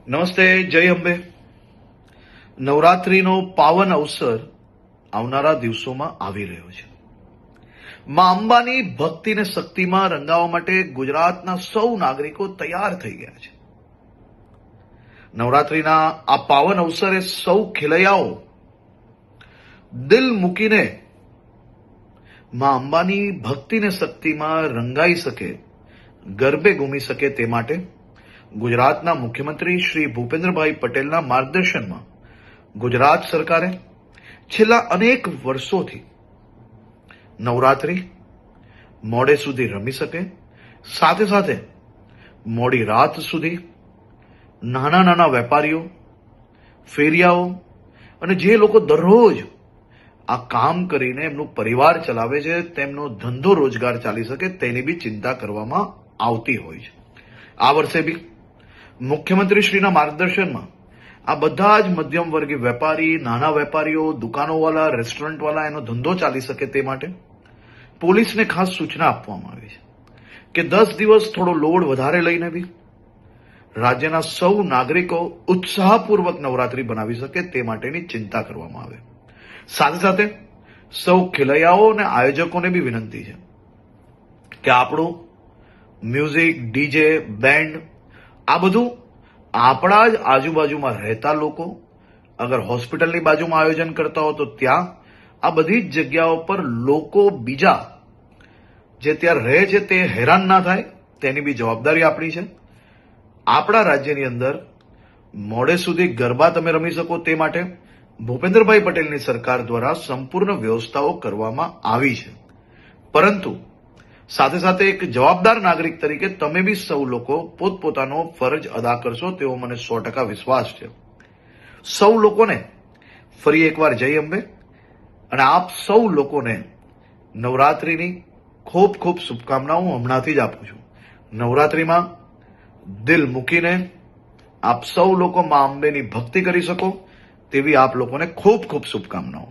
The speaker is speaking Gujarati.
નમસ્તે, જય અંબે. નવરાત્રીનો પાવન અવસર આવનારા દિવસોમાં આવી રહ્યો છે. માં અંબાની ભક્તિ ને શક્તિમાં રંગાવવા માટે ગુજરાતના સૌ નાગરિકો તૈયાર થઈ ગયા છે. નવરાત્રીના આ પાવન અવસરે સૌ ખેલૈયાઓ દિલ મૂકીને માં અંબાની ભક્તિ ને શક્તિમાં રંગાઈ શકે, ગરબે ઘૂમી શકે તે માટે ગુજરાતના મુખ્યમંત્રી શ્રી ભૂપેન્દ્રભાઈ પટેલના માર્ગદર્શનમાં ગુજરાત સરકારે છેલ્લા અનેક વર્ષોથી નવરાત્રી મોડે સુધી રમી શકે, સાથે સાથે મોડી રાત સુધી નાના નાના વેપારીઓ, ફેરિયાઓ અને જે લોકો દરરોજ આ કામ કરીને એમનું પરિવાર ચલાવે છે, તેમનો ધંધો રોજગાર ચાલી શકે તેની બી ચિંતા કરવામાં આવતી હોય છે. આ વર્ષે બી મુખ્યમંત્રીશ્રીના માર્ગદર્શનમાં આ બધા જ મધ્યમ વર્ગીય વેપારી, નાના વેપારીઓ, દુકાનોવાળા, રેસ્ટોરન્ટવાળા એનો ધંધો ચાલી શકે તે માટે પોલીસને ખાસ સૂચના આપવામાં આવી છે કે 10 દિવસ થોડો લોડ વધારે લઈને બી રાજ્યના સૌ નાગરિકો ઉત્સાહપૂર્વક નવરાત્રી બનાવી શકે તે માટેની ચિંતા કરવામાં આવે. સાથે સાથે સૌ ખેલૈયાઓ અને આયોજકોને બી વિનંતી છે કે આપણું મ્યુઝિક, ડીજે, બેન્ડ આ બધું આપણા જ આજુબાજુમાં રહેતા લોકો, અગર હોસ્પિટલની બાજુમાં આયોજન કરતા હો તો ત્યાં આ બધી જ જગ્યાઓ પર લોકો બીજા જે ત્યાં રહે છે તે હેરાન ના થાય તેની બી જવાબદારી આપણી છે. આપણા રાજ્યની અંદર મોડે સુધી ગરબા તમે રમી શકો તે માટે ભૂપેન્દ્રભાઈ પટેલની સરકાર દ્વારા સંપૂર્ણ વ્યવસ્થાઓ કરવામાં આવી છે. પરંતુ સાથે સાથે એક જવાબદાર નાગરિક તરીકે તમે બી સૌ લોકો પોતપોતાનો ફરજ અદા કરશો તેવો મને 100% વિશ્વાસ છે. સૌ લોકોને ફરી એકવાર જય અંબે અને આપ સૌ લોકોને નવરાત્રીની ખૂબ ખૂબ શુભકામનાઓ હમણાંથી જ આપું છું. નવરાત્રીમાં દિલ મૂકીને આપ સૌ લોકો માં અંબેની ભક્તિ કરી શકો તેવી આપ લોકોને ખૂબ ખૂબ શુભકામનાઓ.